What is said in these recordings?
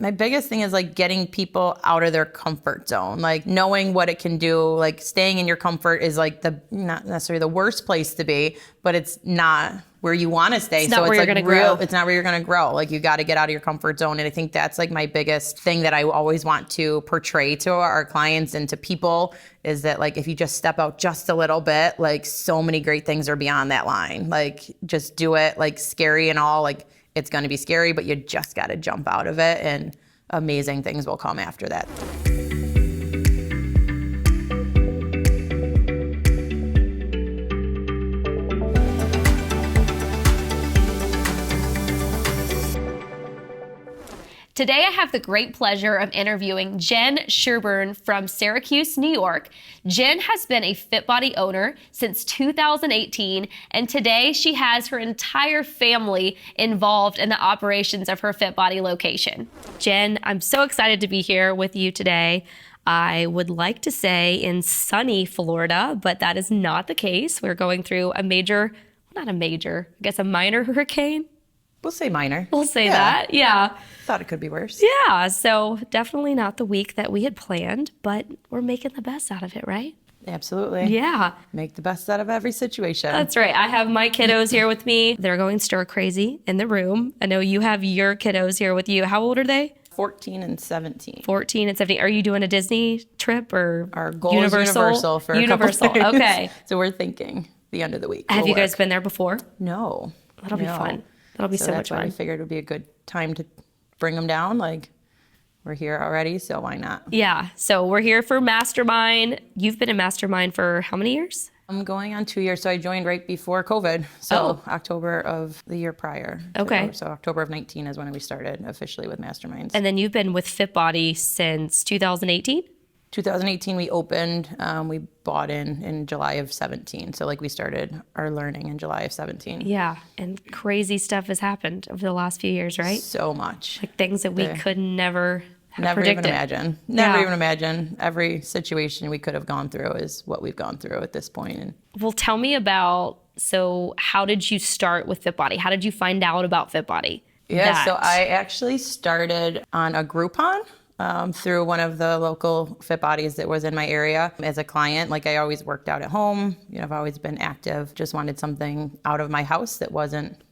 My biggest thing is like getting people out of their comfort zone, like knowing what it can do. Like staying in your comfort is like not necessarily the worst place to be, but it's not where you want to stay. It's not where you're going to grow. It's not where you're going to grow. Like you got to get out of your comfort zone. And I think that's like my biggest thing that I always want to portray to our clients and to people is that like if you just step out just a little bit, like so many great things are beyond that line. Like just do it, like scary and all, like it's going to be scary, but you just got to jump out of it and amazing things will come after that. Today, I have the great pleasure of interviewing Jen Sherbourne from Syracuse, New York. Jen has been a Fit Body owner since 2018, and today she has her entire family involved in the operations of her Fit Body location. Jen, I'm so excited to be here with you today. I would like to say in sunny Florida, but that is not the case. We're going through a minor hurricane. We'll say minor. We'll say that, yeah. Thought it could be worse. Yeah, so definitely not the week that we had planned, but we're making the best out of it, right? Absolutely. Yeah. Make the best out of every situation. That's right. I have my kiddos here with me. They're going stir crazy in the room. I know you have your kiddos here with you. How old are they? 14 and 17. 14 and 17. Are you doing a Disney trip or Our goal is Universal for a couple days. Okay. So we're thinking the end of the week. Have you guys been there before? No. That'll be fun. That'll be so much fun. That's why I figured it would be a good time to bring them down. Like, we're here already, so why not? Yeah. So we're here for Mastermind. You've been in Mastermind for how many years? I'm going on 2 years. So I joined right before COVID. So October of the year prior. Okay. So October of 19 is when we started officially with Masterminds. And then you've been with Fit Body since 2018? 2018 we opened. We bought in July of 17. So like we started our learning in July of 17. Yeah, and crazy stuff has happened over the last few years, right? So much. Like things that we could never have predicted. Never even imagine. Every situation we could have gone through is what we've gone through at this point. Well, tell me about, so how did you start with Fit Body? How did you find out about Fit Body? Yeah, so I actually started on a Groupon. Through one of the local Fit Bodies that was in my area as a client. Like I always worked out at home. I've always been active. Just wanted something out of my house that wasn't,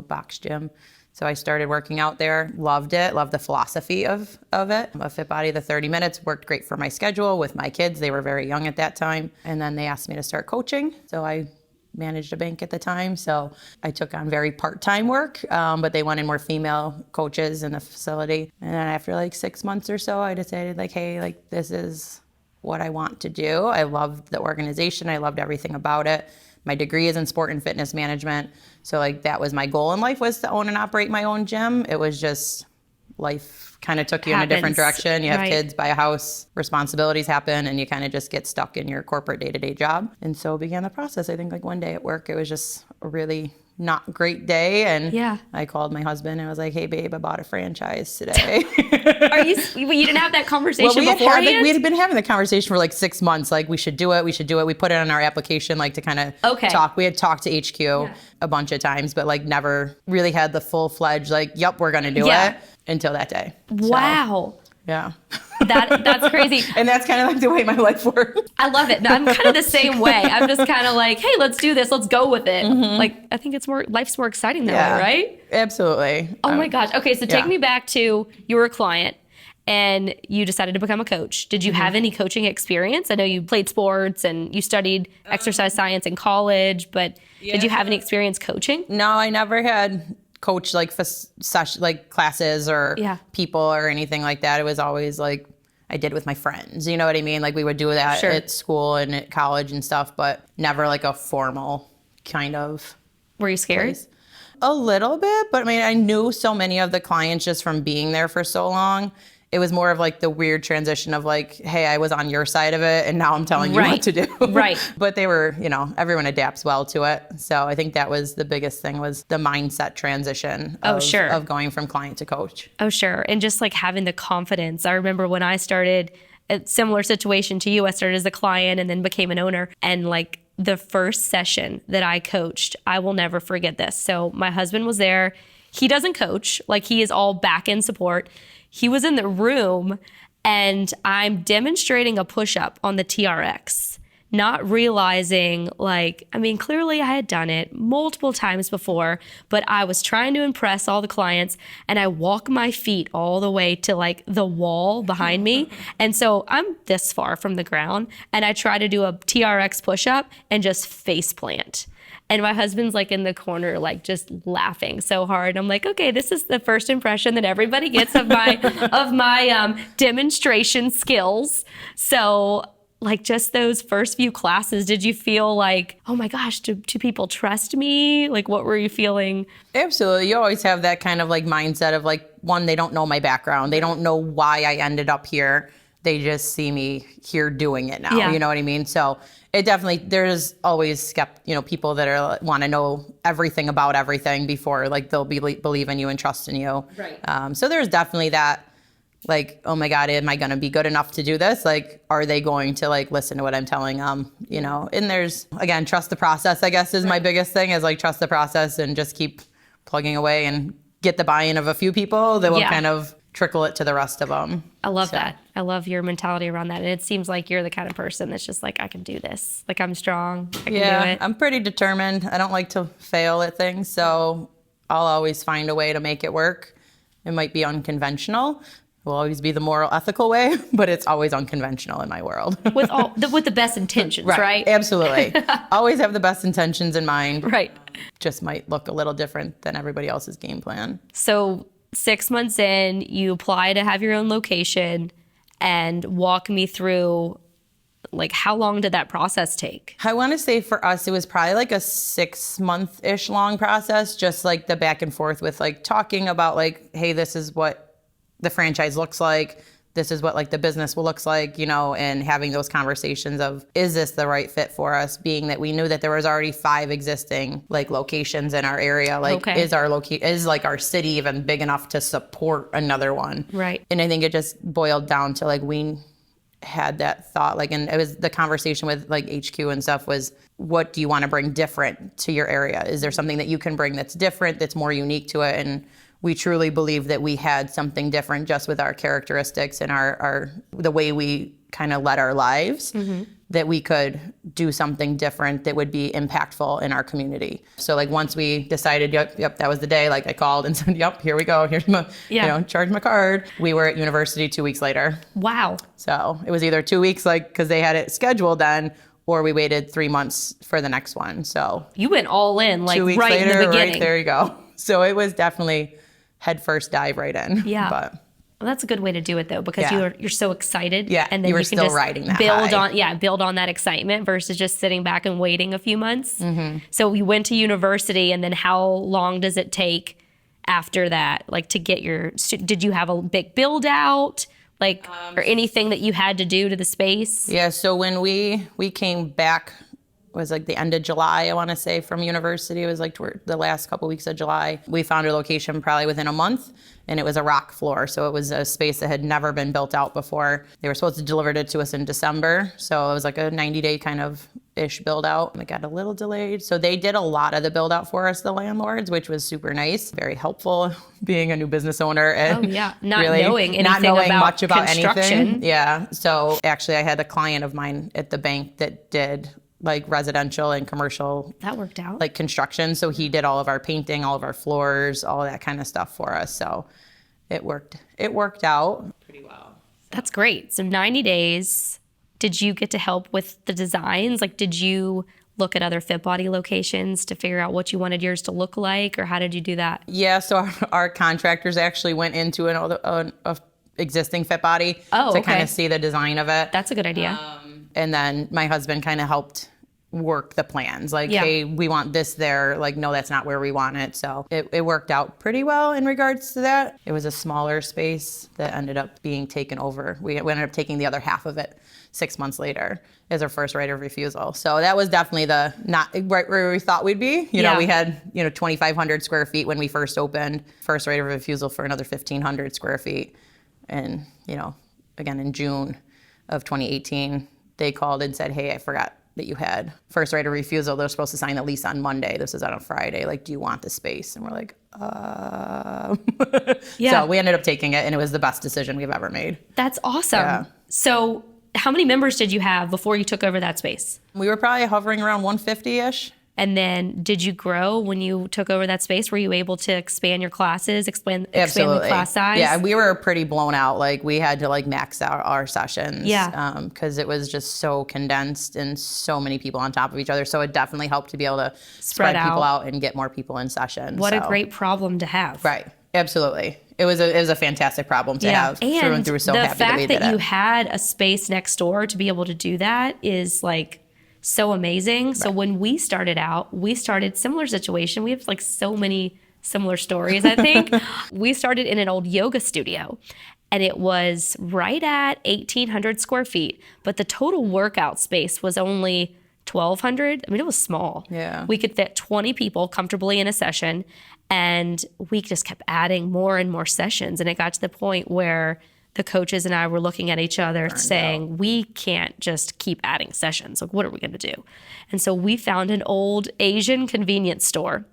box gym. So I started working out there. Loved it. Loved the philosophy of it. A Fit Body, the 30 minutes worked great for my schedule with my kids. They were very young at that time. And then they asked me to start coaching. So I managed a bank at the time, so I took on very part-time work, but they wanted more female coaches in the facility. And then after like 6 months or so, I decided like, hey, like this is what I want to do. I loved the organization. I loved everything about it. My degree is in sport and fitness management. So like that was my goal in life, was to own and operate my own gym. It was just life kind of took you in a different direction. You have kids, buy a house, responsibilities happen, and you kind of just get stuck in your corporate day-to-day job. And so began the process. I think like one day at work, it was just a really not great day. And I called my husband and I was like, hey babe, I bought a franchise today. You didn't have that conversation beforehand? We had been having the conversation for like 6 months. Like we should do it. We put it on our application, like to kind of talk. We had talked to HQ a bunch of times, but like never really had the full-fledged like, yep, we're going to do it until that day. Wow. So, yeah. That's crazy. And that's kind of like the way my life works. I love it. I'm kind of the same way. I'm just kind of like, hey, let's do this. Let's go with it. Mm-hmm. Like, I think life's more exciting that way, right? Absolutely. Oh my gosh. Okay, so take me back to you were a client and you decided to become a coach. Did you have any coaching experience? I know you played sports and you studied exercise science in college, but did you have any experience coaching? No, I never had coach like classes or people or anything like that. It was always like I did with my friends. You know what I mean? Like we would do that at school and at college and stuff, but never like a formal kind of. Were you scared? Place. A little bit, but I mean, I knew so many of the clients just from being there for so long. It was more of like the weird transition of like, hey, I was on your side of it and now I'm telling you what to do. Right. But they were, everyone adapts well to it. So I think that was the biggest thing, was the mindset transition of going from client to coach. Oh, sure. And just like having the confidence. I remember when I started, a similar situation to you, I started as a client and then became an owner. And like the first session that I coached, I will never forget this. So my husband was there. He doesn't coach, like he is all back end support. he was in the room and I'm demonstrating a push-up on the TRX, not realizing clearly I had done it multiple times before, but I was trying to impress all the clients and I walk my feet all the way to the wall behind me. And so I'm this far from the ground and I try to do a TRX push-up and just face plant. And my husband's in the corner, just laughing so hard. I'm like, okay, this is the first impression that everybody gets of my demonstration skills. So just those first few classes, did you feel oh my gosh, do people trust me? What were you feeling? Absolutely. You always have that kind of mindset of one, they don't know my background. They don't know why I ended up here. They just see me here doing it now. Yeah. You know what I mean? So it definitely, there's always people that want to know everything about everything before they'll believe in you and trust in you. Right. So there's definitely that. Oh my God, am I going to be good enough to do this? Are they going to listen to what I'm telling them? And there's, again, trust the process, I guess, is my biggest thing is trust the process and just keep plugging away and get the buy-in of a few people that will kind of trickle it to the rest of them. I love that. I love your mentality around that. And it seems like you're the kind of person that's just I can do this. I'm strong. I can do it. I'm pretty determined. I don't like to fail at things. So I'll always find a way to make it work. It might be unconventional. It will always be the moral, ethical way, but it's always unconventional in my world. With the best intentions, right? Absolutely. Always have the best intentions in mind. Right. Just might look a little different than everybody else's game plan. So 6 months in, you apply to have your own location, and walk me through how long did that process take? I want to say for us, it was probably a 6-month-ish long process, just the back and forth with talking about hey, this is what the franchise looks like. This is what the business will looks like, and having those conversations of, is this the right fit for us? Being that we knew that there was already 5 existing locations in our area. Is our city even big enough to support another one? Right. And I think it just boiled down to we had that thought, and it was the conversation with HQ and stuff was, what do you want to bring different to your area? Is there something that you can bring that's different, that's more unique to it? And we truly believe that we had something different just with our characteristics and our the way we kind of led our lives, that we could do something different that would be impactful in our community. So once we decided, yep, that was the day, I called and said, yep, here we go. Here's my, charge my card. We were at university 2 weeks later. Wow. So it was either 2 weeks, because they had it scheduled then, or we waited 3 months for the next one. So you went all in, 2 weeks right later, in the beginning. right there you go. So it was definitely head first dive right in. Yeah. But well, that's a good way to do it though, because you're so excited. Yeah. And then you were you can still just riding that build high. build on that excitement versus just sitting back and waiting a few months. So you went to university, and then how long does it take after that? To get did you have a big build out? Or anything that you had to do to the space? Yeah. So when we came back, it was the end of July, I want to say, from university. It was toward the last couple weeks of July. We found a location probably within a month, and it was a rock floor. So it was a space that had never been built out before. They were supposed to deliver it to us in December. So it was a 90-day kind of ish build out. It got a little delayed. So they did a lot of the build out for us, the landlords, which was super nice, very helpful being a new business owner and not really knowing anything not knowing about much about construction. anything. Yeah. So actually I had a client of mine at the bank that did residential and commercial. That worked out. Construction. So he did all of our painting, all of our floors, all of that kind of stuff for us. So it worked out pretty well. That's great. So 90 days. Did you get to help with the designs? Did you look at other Fit Body locations to figure out what you wanted yours to look like, or how did you do that? Yeah. So our contractors actually went into an existing Fit Body to kind of see the design of it. That's a good idea. And then my husband kind of helped work the plans. Hey, we want this there. No, that's not where we want it. So it worked out pretty well in regards to that. It was a smaller space that ended up being taken over. We ended up taking the other half of it 6 months later as our first right of refusal. So that was definitely not right where we thought we'd be. You know, we had, 2,500 square feet when we first opened, first right of refusal for another 1,500 square feet. And, again, in June of 2018, they called and said, hey, I forgot that you had. First right of refusal, they're supposed to sign the lease on Monday. This is on a Friday. Like, do you want the space? And we're like, Yeah. So we ended up taking it, and it was the best decision we've ever made. That's awesome. Yeah. So how many members did you have before you took over that space? We were probably hovering around 150-ish. And then did you grow when you took over that space? Were you able to expand your classes, expand the class size? Yeah, we were pretty blown out. Like, we had to like max out our sessions. Yeah. Because it was just so condensed and so many people on top of each other. So it definitely helped to be able to spread people out and get more people in session. What a great problem to have. Right. Absolutely. It was a fantastic problem to have. And through. So the happy that we fact did that you it. had a space next door to be able to do that is like so amazing. So when we started out, we started similar situation. We have like so many similar stories, I think. We started in an old yoga studio, and it was right at 1,800 square feet, but the total workout space was only 1,200. I mean, it was small. Yeah. We could fit 20 people comfortably in a session, and we just kept adding more and more sessions. And it got to the point where the coaches and I were looking at each other saying, we can't just keep adding sessions. Like, what are we going to do? And so we found an old Asian convenience store.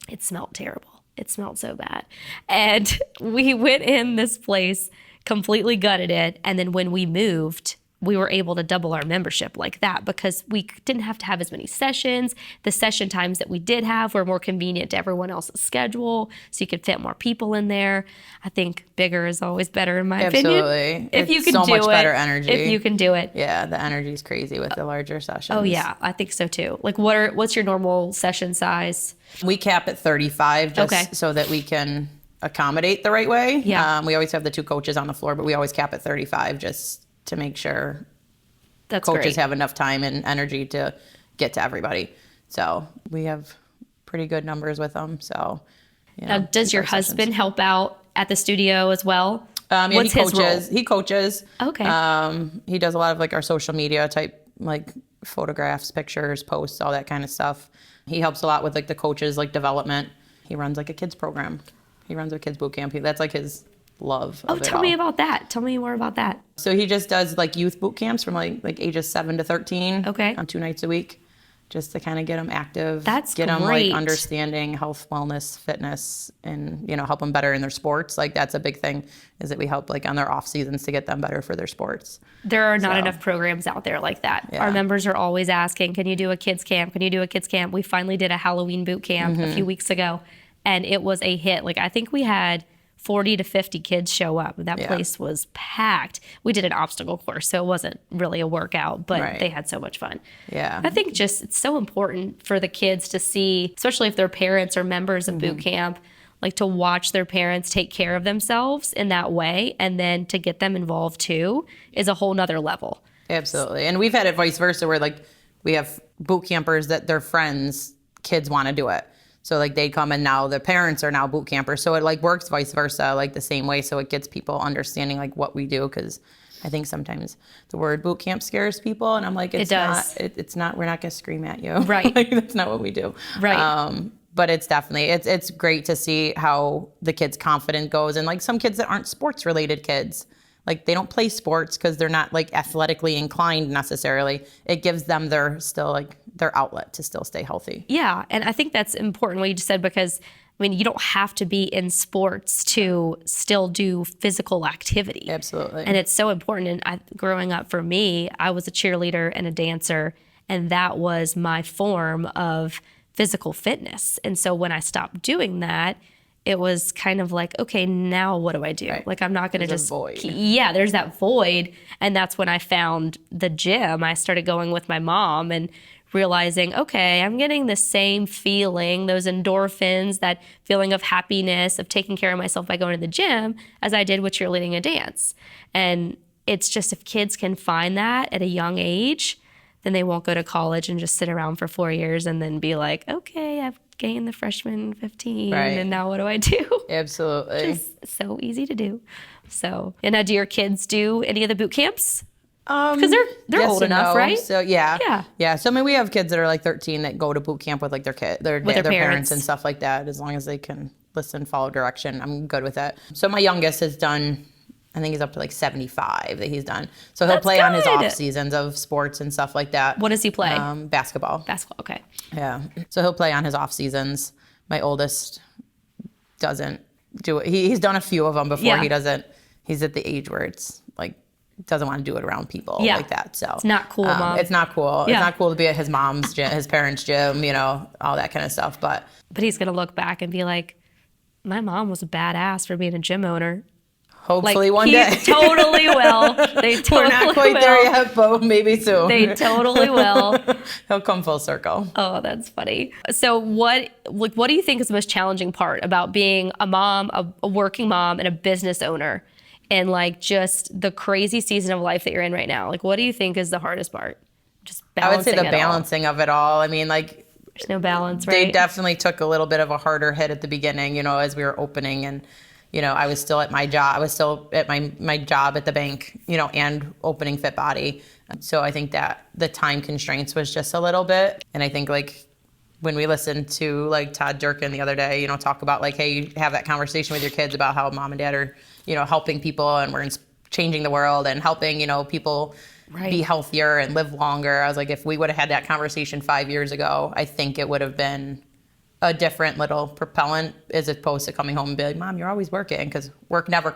It smelled terrible. It smelled so bad. And we went in this place, completely gutted it. And then when we moved, we were able to double our membership like that because we didn't have to have as many sessions. The session times that we did have were more convenient to everyone else's schedule, so you could fit more people in there. I think bigger is always better in my opinion. Absolutely. If you can so do much it, better energy. If you can do it. Yeah, the energy is crazy with the larger sessions. Oh yeah, I think so too. Like what's your normal session size? We cap at 35 just so that we can accommodate the right way. Yeah. We always have the 2 coaches on the floor, but we always cap at 35 just to make sure coaches have enough time and energy to get to everybody. So we have pretty good numbers with them. So, now, does your husband help out at the studio as well? Yeah, What's his role? He coaches. Okay. He does a lot of like our social media type, like photographs, pictures, posts, all that kind of stuff. He helps a lot with like the coaches, like development. He runs like a kids program. He runs a kids boot camp. That's like his love of it tell all. me about that. Tell me more about that. So he just does like youth boot camps from like ages 7 to 13. Okay. On 2 nights a week, just to kind of get them active. That's get them great. like understanding health, wellness, fitness, and help them better in their sports. Like that's a big thing, is that we help like on their off seasons to get them better for their sports. There are not enough programs out there like that. Yeah. Our members are always asking, can you do a kids camp? Can you do a kids camp? We finally did a Halloween boot camp a few weeks ago, and it was a hit. Like I think we had 40 to 50 kids show up. That place was packed. We did an obstacle course, so it wasn't really a workout, but they had so much fun. Yeah. I think just it's so important for the kids to see, especially if their parents are members of boot camp, like to watch their parents take care of themselves in that way, and then to get them involved too is a whole nother level. Absolutely. And we've had it vice versa where like we have boot campers that their friends' kids want to do it. So like they come and now the parents are now boot campers. So it like works vice versa, like the same way. So it gets people understanding like what we do. Cause I think sometimes the word boot camp scares people. And I'm like, it's not, we're not going to scream at you. Right. Like, that's not what we do. Right. But it's definitely, it's great to see how the kids' confidence goes. And like some kids that aren't sports related kids, like they don't play sports because they're not like athletically inclined necessarily. It gives them their outlet to still stay healthy. Yeah, and I think that's important what you just said, because I mean, you don't have to be in sports to still do physical activity. Absolutely. And it's so important. And growing up for me, I was a cheerleader and a dancer, and that was my form of physical fitness. And so when I stopped doing that, it was kind of like, okay, now what do I do? Right. Like, I'm not going to just... void. Yeah, there's that void. And that's when I found the gym. I started going with my mom and realizing, okay, I'm getting the same feeling, those endorphins, that feeling of happiness, of taking care of myself by going to the gym, as I did with cheerleading and dance. And it's just, if kids can find that at a young age, then they won't go to college and just sit around for 4 years and then be like, okay, I've gained the freshman 15, and now what do I do? Absolutely. Just so easy to do. So, and now, do your kids do any of the boot camps? Because they're yes old and enough, no. right? So yeah. So I mean, we have kids that are like 13 that go to boot camp with like their parents and stuff like that. As long as they can listen, follow direction, I'm good with it. So my youngest has done I think he's up to like 75 that he's done. So he'll That's play on his good. off seasons of sports and stuff like that. What does he play? Basketball. Basketball, okay. Yeah. So he'll play on his off seasons. My oldest doesn't do it. He's done a few of them before. Yeah. He doesn't. He's at the age where it's like doesn't want to do it around people like that. So it's not cool, Mom. It's not cool. Yeah. It's not cool to be at his mom's gym, his parents' gym, you know, all that kind of stuff. But he's gonna look back and be like, my mom was a badass for being a gym owner. hopefully one he day. Totally will. They totally We're not quite will. there yet, but maybe soon. They totally will. He'll come full circle. Oh, that's funny. So what do you think is the most challenging part about being a mom, a working mom, and a business owner, and like just the crazy season of life that you're in right now? Like, what do you think is the hardest part? Just balancing I would say the it all. balancing of it all. I mean, like, There's no balance, right? they definitely took a little bit of a harder hit at the beginning, you know, as we were opening, and you know, I was still at my job. I was still at my job at the bank, you know, and opening Fit Body. So I think that the time constraints was just a little bit. And I think like when we listened to like Todd Durkin the other day, you know, talk about like, hey, you have that conversation with your kids about how mom and dad are, you know, helping people and we're changing the world and helping, you know, people be healthier and live longer. I was like, if we would have had that conversation 5 years ago, I think it would have been a different little propellant as opposed to coming home and be like, Mom, you're always working, because work never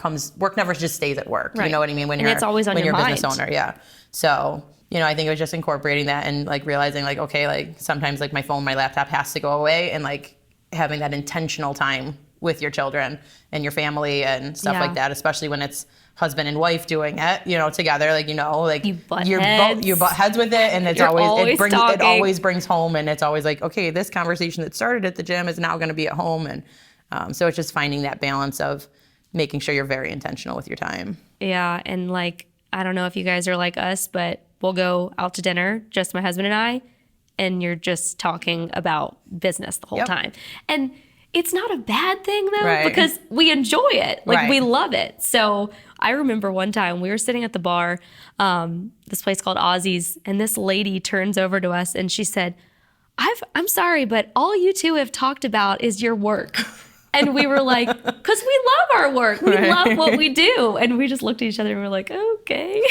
just stays at work. Right. You know what I mean? When And it's always on when your you're a mind. business owner. Yeah. So, you know, I think it was just incorporating that and like realizing like, okay, like sometimes like my phone, my laptop has to go away, and like having that intentional time with your children and your family and stuff like that, especially when it's husband and wife doing it, you know, together, like, you know, like you butt heads with it, and it's You're always talking. it always brings home, and it's always like, okay, this conversation that started at the gym is now going to be at home, and so it's just finding that balance of making sure you're very intentional with your time. Yeah, and like, I don't know if you guys are like us, but we'll go out to dinner, just my husband and I, and you're just talking about business the whole time. And it's not a bad thing though, because we enjoy it. Like we love it. So I remember one time we were sitting at the bar, this place called Ozzy's, and this lady turns over to us and she said, I'm sorry, but all you two have talked about is your work. And we were like, because we love our work. We love what we do. And we just looked at each other and we're like, okay.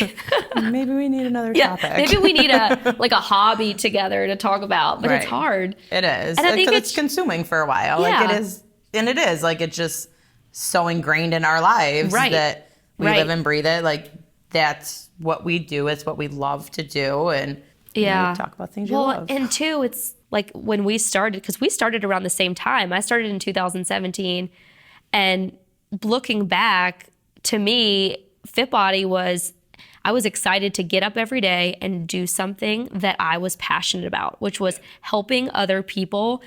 Maybe we need another topic. Maybe we need a hobby together to talk about, but it's hard. It is. And I think it's consuming for a while. Like it is, and it is like, it's just so ingrained in our lives that we live and breathe it. Like that's what we do. It's what we love to do. And you know, talk about things you love. And two, it's like when we started, because we started around the same time. I started in 2017, and looking back, to me, Fit Body I was excited to get up every day and do something that I was passionate about, which was helping other people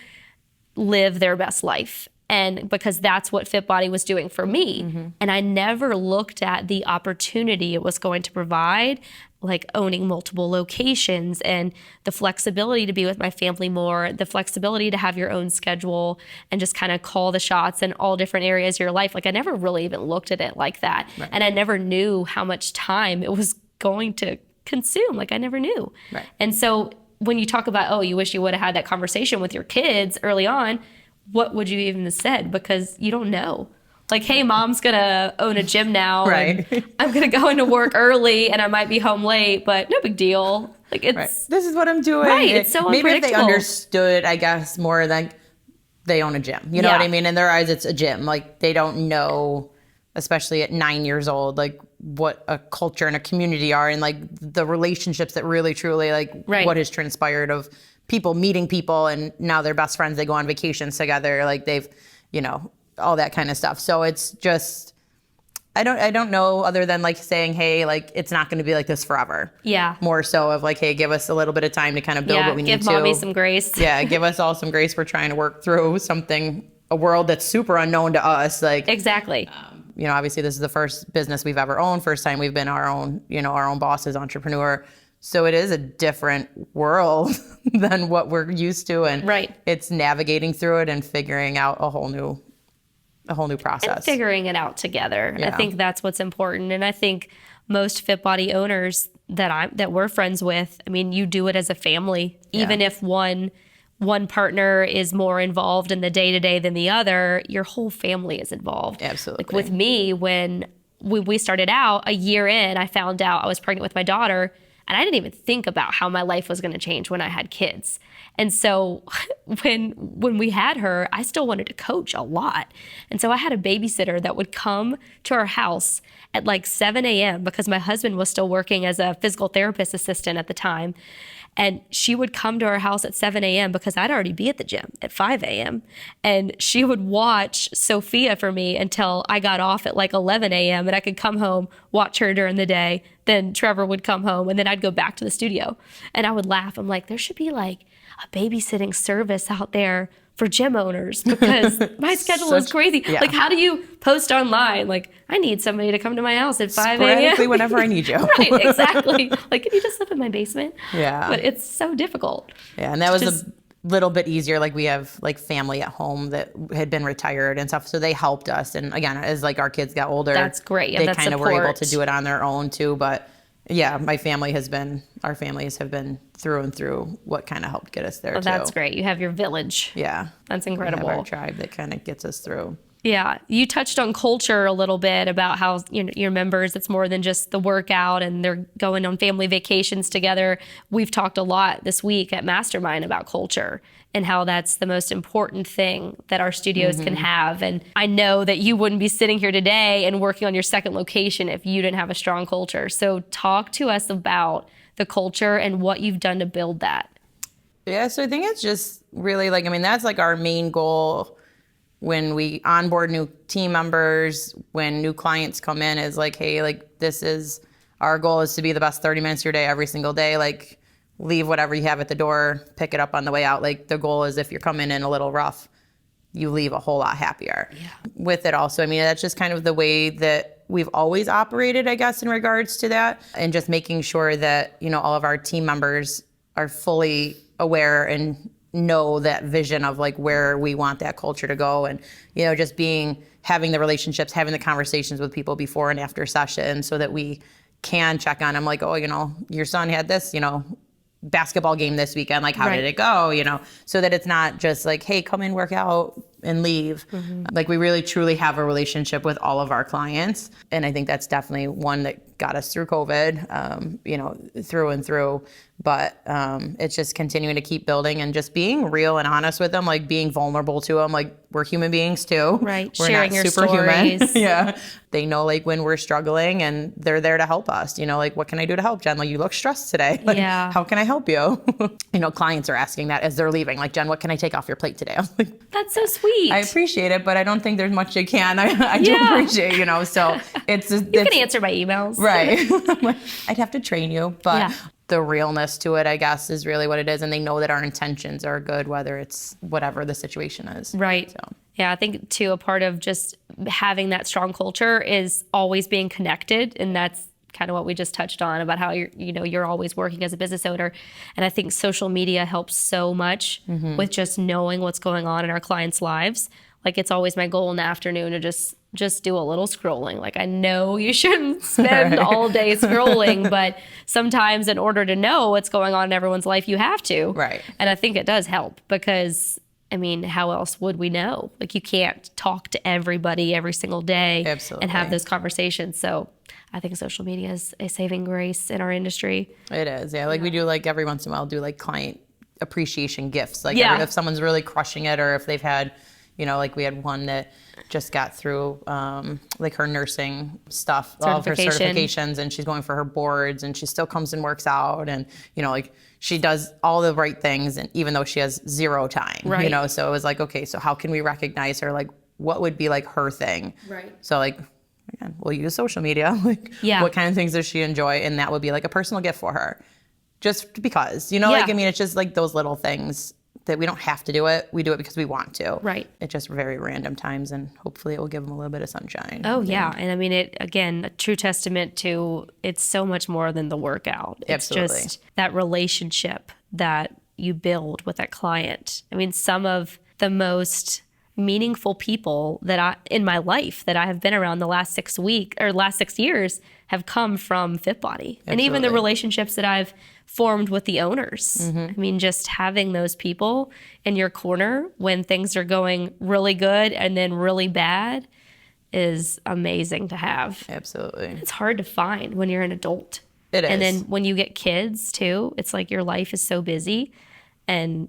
live their best life. And because that's what Fit Body was doing for me. And I never looked at the opportunity it was going to provide, like owning multiple locations and the flexibility to be with my family more, the flexibility to have your own schedule and just kind of call the shots in all different areas of your life. Like I never really even looked at it like that. And I never knew how much time it was going to consume. Like I never knew. And so when you talk about, oh, you wish you would have had that conversation with your kids early on, what would you even have said? Because you don't know. Like, hey, mom's going to own a gym now. And I'm going to go into work early and I might be home late, but no big deal. Like it's this is what I'm doing. It's so maybe if they unpredictable. understood, I guess, more like they own a gym. You know what I mean? In their eyes, it's a gym. Like they don't know, especially at 9 years old, like what a culture and a community are, and like the relationships that really truly like what has transpired of people meeting people, and now they're best friends. They go on vacations together. Like they've, you know, all that kind of stuff. So it's just, I don't know, other than like saying, hey, like it's not going to be like this forever. More so of like, hey, give us a little bit of time to kind of build what we need to. Give mommy some grace. Give us all some grace. We're trying to work through a world that's super unknown to us. Like exactly. You know, obviously this is the first business we've ever owned. First time we've been our own bosses, entrepreneur. So it is a different world than what we're used to, and it's navigating through it and figuring out a whole new process. And figuring it out together. I think that's what's important. And I think most Fit Body owners that we're friends with, I mean, you do it as a family. Even if one partner is more involved in the day-to-day than the other, your whole family is involved. Absolutely. Like with me, when when we started out, a year in, I found out I was pregnant with my daughter, and I didn't even think about how my life was going to change when I had kids. And so when we had her, I still wanted to coach a lot. And so I had a babysitter that would come to our house at like 7 a.m. because my husband was still working as a physical therapist assistant at the time. And she would come to our house at 7 a.m. because I'd already be at the gym at 5 a.m. And she would watch Sophia for me until I got off at like 11 a.m. and I could come home, watch her during the day. Then Trevor would come home and then I'd go back to the studio. And I would laugh. I'm like, there should be like a babysitting service out there for gym owners because my schedule is crazy. Yeah. Like, how do you post online? Like, I need somebody to come to my house at 5 a.m. Sporadically whenever I need you. Right, exactly. Like, can you just live in my basement? Yeah. But it's so difficult. Yeah, and that was a little bit easier. Like we have like family at home that had been retired and stuff, so they helped us. And again, as like our kids got older, that's great. They kind of were able to do it on their own too. But yeah, our families have been through and through what kind of helped get us there too. That's great. You have your village. Yeah. That's incredible. We have our tribe that kind of gets us through. Yeah. You touched on culture a little bit about how your members, it's more than just the workout and they're going on family vacations together. We've talked a lot this week at Mastermind about culture and how that's the most important thing that our studios can have. And I know that you wouldn't be sitting here today and working on your second location if you didn't have a strong culture. So talk to us about the culture and what you've done to build that. Yeah, so I think it's just really like, that's like our main goal when we onboard new team members, when new clients come in, is like, hey, like this is, our goal is to be the best 30 minutes of your day every single day. Like leave whatever you have at the door, pick it up on the way out. Like the goal is if you're coming in a little rough, you leave a whole lot happier. Yeah. With it also, that's just kind of the way that we've always operated, I guess, in regards to that. And just making sure that, all of our team members are fully aware and know that vision of like where we want that culture to go. And, just having the relationships, having the conversations with people before and after session so that we can check on them like, oh, your son had this, basketball game this weekend, like how did it go, so that it's not just like, hey, come in, work out and leave. Like we really truly have a relationship with all of our clients. And I think that's definitely one that got us through COVID, through and through. But it's just continuing to keep building and just being real and honest with them, like being vulnerable to them. Like we're human beings too. Right. We're sharing not your superhuman. stories. Yeah. They know like when we're struggling and they're there to help us. Like, what can I do to help, Jen? Like, you look stressed today. Like, how can I help you? Clients are asking that as they're leaving. Like, Jen, what can I take off your plate today? I'm like, that's so sweet. I appreciate it, but I don't think there's much you can. I do appreciate, so it's you can answer my emails. Right. I'd have to train you, but the realness to it, I guess, is really what it is. And they know that our intentions are good, whether it's whatever the situation is. Right. So. Yeah, I think too, a part of just having that strong culture is always being connected. And that's kind of what we just touched on about how you're always working as a business owner. And I think social media helps so much with just knowing what's going on in our clients' lives. Like it's always my goal in the afternoon to just do a little scrolling. Like I know you shouldn't spend all day scrolling, but sometimes in order to know what's going on in everyone's life, you have to. Right. And I think it does help because how else would we know? Like you can't talk to everybody every single day. Absolutely. And have those conversations. So I think social media is a saving grace in our industry. It is. Yeah. Like we do like every once in a while do like client appreciation gifts. Like if someone's really crushing it or if they've had, like we had one that just got through like her nursing stuff, all of her certifications, and she's going for her boards and she still comes and works out and, like she does all the right things and even though she has zero time, so it was like, okay, so how can we recognize her? Like what would be like her thing? Right. So like, again, we'll use social media. Like what kind of things does she enjoy? And that would be like a personal gift for her just because, it's just like those little things that we don't have to do it. We do it because we want to. Right. It's just very random times and hopefully it will give them a little bit of sunshine. Oh, yeah. And it, again, a true testament to it's so much more than the workout. It's Absolutely. Just that relationship that you build with that client. Some of the most meaningful people in my life that I have been around the last 6 years have come from Fit Body. And even the relationships that I've formed with the owners. Just having those people in your corner when things are going really good and then really bad, is amazing to have. Absolutely. It's hard to find when you're an adult. It is. And then when you get kids too, it's like your life is so busy. And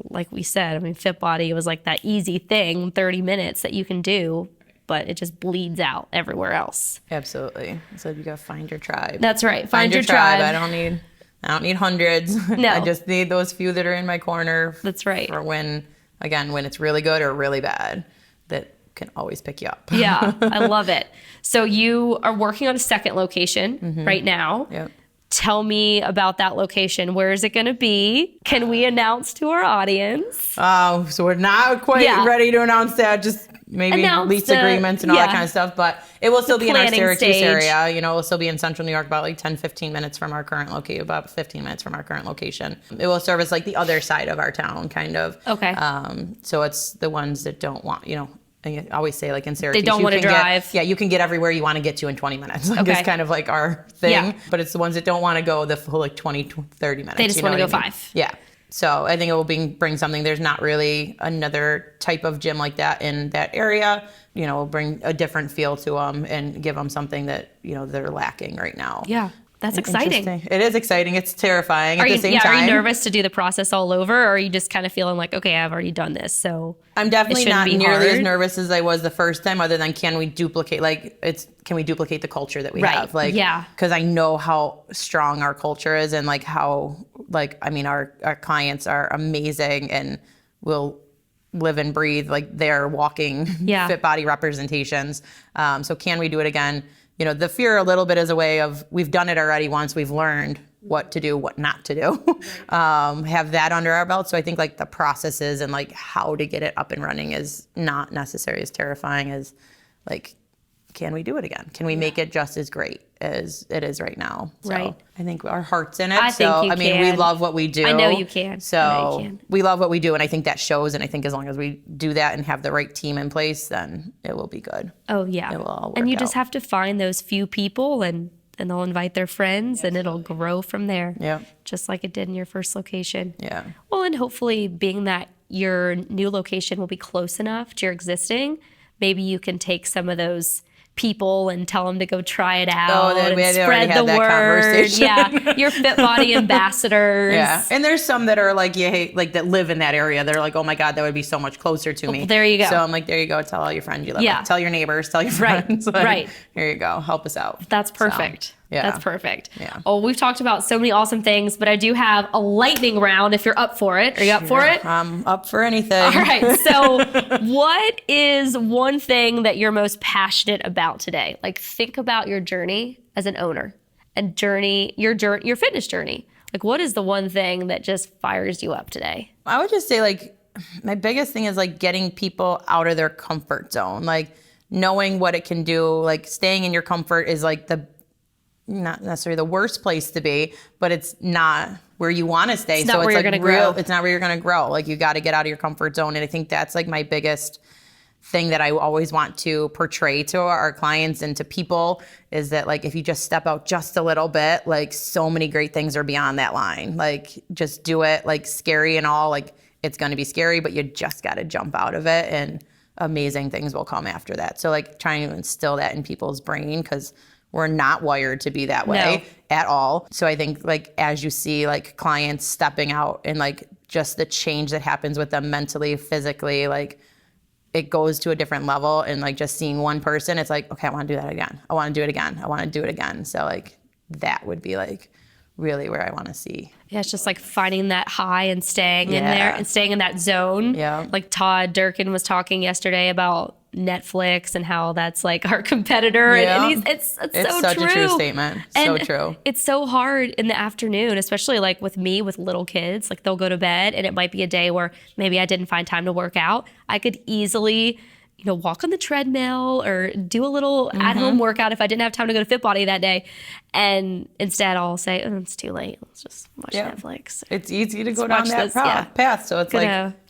like we said, I mean, Fit Body was like that easy thing, 30 minutes that you can do, but it just bleeds out everywhere else. Absolutely. So you got to find your tribe. That's right. Find your tribe. I don't need hundreds. No. I just need those few that are in my corner. That's right. For when it's really good or really bad, that can always pick you up. Yeah, I love it. So you are working on a second location right now. Yep. Tell me about that location. Where is it going to be? Can we announce to our audience? So we're not quite ready to announce that. Just maybe lease agreements and all that kind of stuff. But it will still be in our Syracuse area. You know, it will still be in central New York, about like 10, 15 minutes from our current location, about 15 minutes from our current location. It will service like the other side of our town, kind of. Okay. So it's the ones that don't want, I always say, like in Syracuse, they don't want to drive. You can get everywhere you want to get to in 20 minutes. Like, it's kind of like our thing. Yeah. But it's the ones that don't want to go the full like 20, 30 minutes. They just want to go 5. Yeah. So I think it will bring something. There's not really another type of gym like that in that area. We'll bring a different feel to them and give them something that, they're lacking right now. Yeah. That's exciting. It is exciting. It's terrifying at the same time. Are you nervous to do the process all over, or are you just kind of feeling like, okay, I've already done this, so I'm definitely not nearly as nervous as I was the first time, other than can we duplicate the culture that we have? Like, because I know how strong our culture is, and like how, our clients are amazing and will live and breathe like they're walking fit body representations. So can we do it again? The fear a little bit is a way of, we've done it already once, we've learned what to do, what not to do, have that under our belt. So I think like the processes and like how to get it up and running is not necessarily as terrifying as like, can we do it again? Can we make it just as great as it is right now? So right. I think our heart's in it. We love what we do. I know you can. So we love what we do, and I think that shows, and I think as long as we do that and have the right team in place, then it will be good. Oh, yeah. It will all work and you out. Just have to find those few people, and they'll invite their friends, and it'll grow from there. Yeah. Just like it did in your first location. Yeah. Well, and hopefully being that your new location will be close enough to your existing, maybe you can take some of those people and tell them to go try it out and spread the word. Yeah, your Fit Body ambassadors. Yeah, and there's some that are like that live in that area. They're like, oh my God, that would be so much closer to me. There you go. So I'm like, there you go. Tell all your friends you love it. Tell your neighbors. Tell your friends. Right. Right. Here you go. Help us out. That's perfect. So, yeah. That's perfect. Yeah. Oh, we've talked about so many awesome things, but I do have a lightning round if you're up for it. Are you up for it? I'm up for anything. All right. So what is one thing that you're most passionate about today? Like, think about your journey as an owner and your fitness journey. Like, what is the one thing that just fires you up today? I would just say, like, my biggest thing is like getting people out of their comfort zone. Like, knowing what it can do. Like, staying in your comfort is like not necessarily the worst place to be, but it's not where you want to stay. It's not where you're going to grow. It's not where you're going to grow. Like, you got to get out of your comfort zone. And I think that's like my biggest thing that I always want to portray to our clients and to people is that, like, if you just step out just a little bit, like, so many great things are beyond that line. Like, just do it. Like, scary and all, like, it's going to be scary, but you just got to jump out of it, and amazing things will come after that. So, like, trying to instill that in people's brain, because we're not wired to be that way at all. So I think, like, as you see, like, clients stepping out and, like, just the change that happens with them mentally, physically, like, it goes to a different level. And, like, just seeing one person, it's like, okay, I want to do that again. I want to do it again. I want to do it again. So, like, that would be, like, really where I want to see. Yeah, it's just like finding that high and staying in there and staying in that zone. Yeah. Like Todd Durkin was talking yesterday about Netflix and how that's like our competitor. Yeah. And it's so such true. A true statement. So true. It's so hard in the afternoon, especially like with me with little kids. Like, they'll go to bed and it might be a day where maybe I didn't find time to work out. I could easily walk on the treadmill or do a little at-home workout if I didn't have time to go to Fit Body that day. And instead I'll say, oh, it's too late. Let's just watch Netflix. It's easy to go down that path. So it's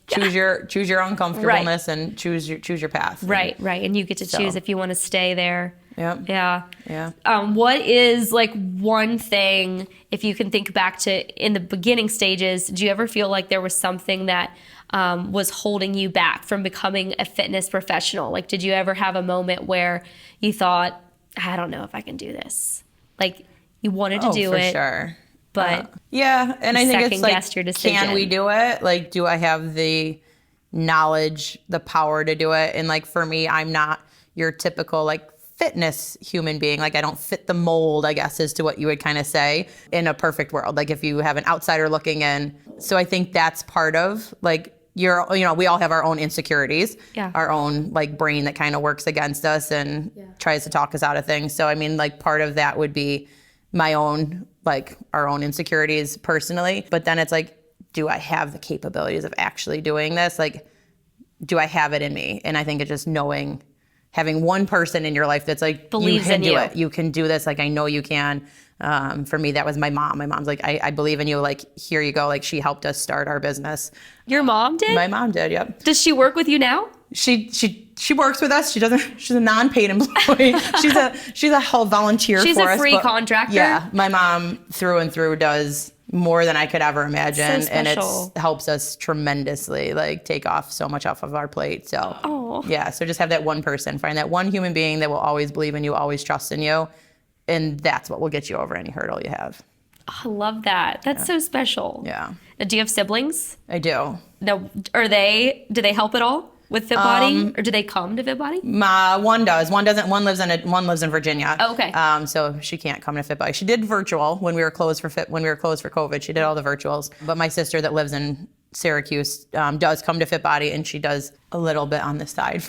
choose your uncomfortableness and choose your path. Right. And you get to choose if you want to stay there. Yep. Yeah. What is like one thing, if you can think back to in the beginning stages, do you ever feel like there was something that was holding you back from becoming a fitness professional? Like, did you ever have a moment where you thought, I don't know if I can do this? Like, you wanted to do it. For sure. But yeah, and I think it's like, second-guessed your decision. can we do it? Like, do I have the knowledge, the power to do it? And like, for me, I'm not your typical like fitness human being. Like, I don't fit the mold, I guess, as to what you would kind of say in a perfect world. Like, if you have an outsider looking in. So I think that's part of like, we all have our own insecurities, our own like brain that kind of works against us and tries to talk us out of things. So I mean, like, part of that would be my own, like, our own insecurities personally. But then it's like, do I have the capabilities of actually doing this? Like, do I have it in me? And I think it's just having one person in your life that's like, believes you can in do you. it. You can do this. Like, I know you can. For me, that was my mom. My mom's like, I believe in you. Like, here you go. Like, she helped us start our business. Your mom did? My mom did. Yep. Does she work with you now? She works with us. She's a non-paid employee. she's a whole volunteer She's for a us. free contractor? Yeah. My mom through and through does more than I could ever imagine. So and special. it helps us tremendously, like, take off so much off of our plate. So yeah, so just have that one person, find that one human being that will always believe in you, always trust in you. And that's what will get you over any hurdle you have. Oh, I love that. That's so special. Yeah. Do you have siblings? I do. No, do they help at all with Fit Body, or do they come to Fit Body? One does. One doesn't. One lives in Virginia. Oh, okay. So she can't come to Fit Body. She did virtual when we were closed for COVID. She did all the virtuals. But my sister that lives in Syracuse does come to Fit Body, and she does a little bit on the side.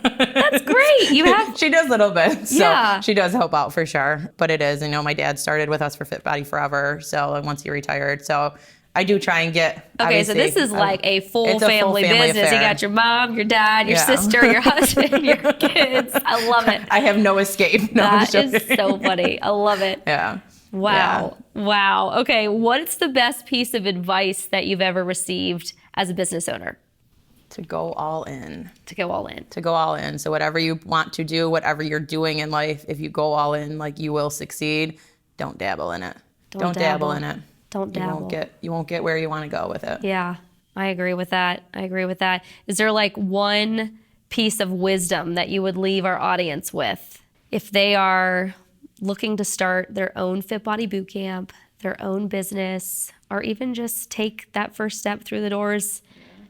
That's great. She does a little bit. So Yeah. she does help out for sure. But it is, my dad started with us for Fit Body forever. So once he retired, so I do try and get. Okay, so this is like a full family business. Affair. You got your mom, your dad, your sister, your husband, your kids. I love it. I have no escape. No, That is so funny. I love it. Yeah. Wow. Yeah. Wow. Okay, what's the best piece of advice that you've ever received as a business owner? To go all in. To go all in. To go all in. So whatever you want to do, whatever you're doing in life, if you go all in, like, you will succeed. Don't dabble in it. Don't dabble in it. Don't dabble. You won't get where you want to go with it. Yeah, I agree with that. Is there like one piece of wisdom that you would leave our audience with if they are looking to start their own Fit Body Bootcamp, their own business, or even just take that first step through the doors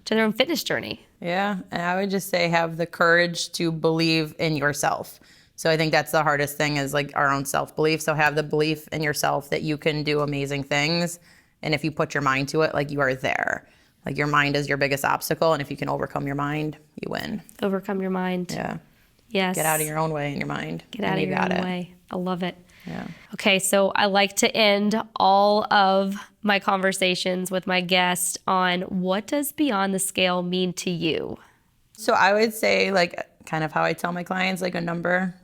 to their own fitness journey? Yeah, and I would just say have the courage to believe in yourself. So I think that's the hardest thing, is like our own self-belief. So have the belief in yourself that you can do amazing things. And if you put your mind to it, like, you are there. Like, your mind is your biggest obstacle. And if you can overcome your mind, you win. Overcome your mind. Yeah. Yes. Get out of your own way in your mind. Get out of your own way. I love it. Yeah. Okay, so I like to end all of my conversations with my guest on, what does beyond the scale mean to you? So I would say, like, kind of how I tell my clients, like, a number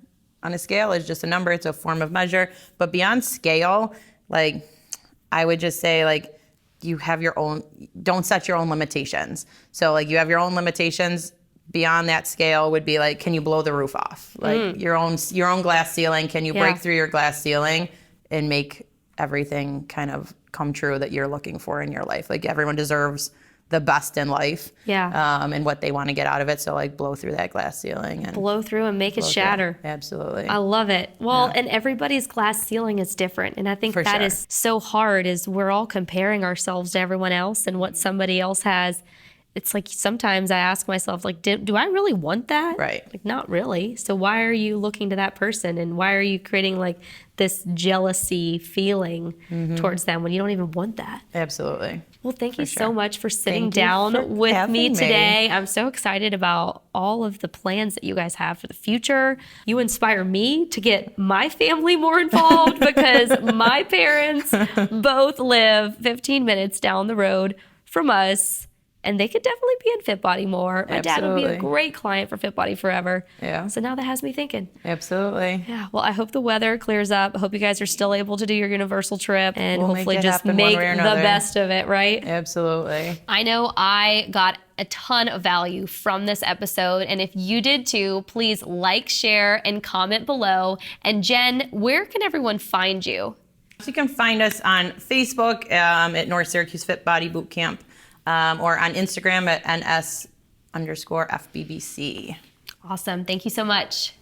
on a scale is just a number. It's a form of measure. But beyond scale, like, I would just say, like, you have your own, don't set your own limitations. So, like, you have your own limitations. Beyond that scale would be like, can you blow the roof off? Like, your own glass ceiling. Can you break through your glass ceiling and make everything kind of come true that you're looking for in your life? Like, everyone deserves the best in life. Yeah. And what they want to get out of it. So, like, blow through that glass ceiling and blow through and make it shatter. Absolutely. I love it. Well, and everybody's glass ceiling is different. And I think that is so hard, is we're all comparing ourselves to everyone else and what somebody else has. It's like, sometimes I ask myself, like, do I really want that? Right. Like, not really. So why are you looking to that person? And why are you creating like this jealousy feeling towards them when you don't even want that? Absolutely. Well, thank you so much for sitting down with me today. I'm so excited about all of the plans that you guys have for the future. You inspire me to get my family more involved because my parents both live 15 minutes down the road from us. And they could definitely be in Fit Body more. My dad would be a great client for Fit Body forever. Yeah. So now that has me thinking. Absolutely. Yeah. Well, I hope the weather clears up. I hope you guys are still able to do your Universal trip, and hopefully just make the best of it, right? Absolutely. I know I got a ton of value from this episode, and if you did too, please like, share, and comment below. And Jen, where can everyone find you? So you can find us on Facebook at North Syracuse Fit Body Bootcamp. or on Instagram at ns_FBBC. Awesome. Thank you so much.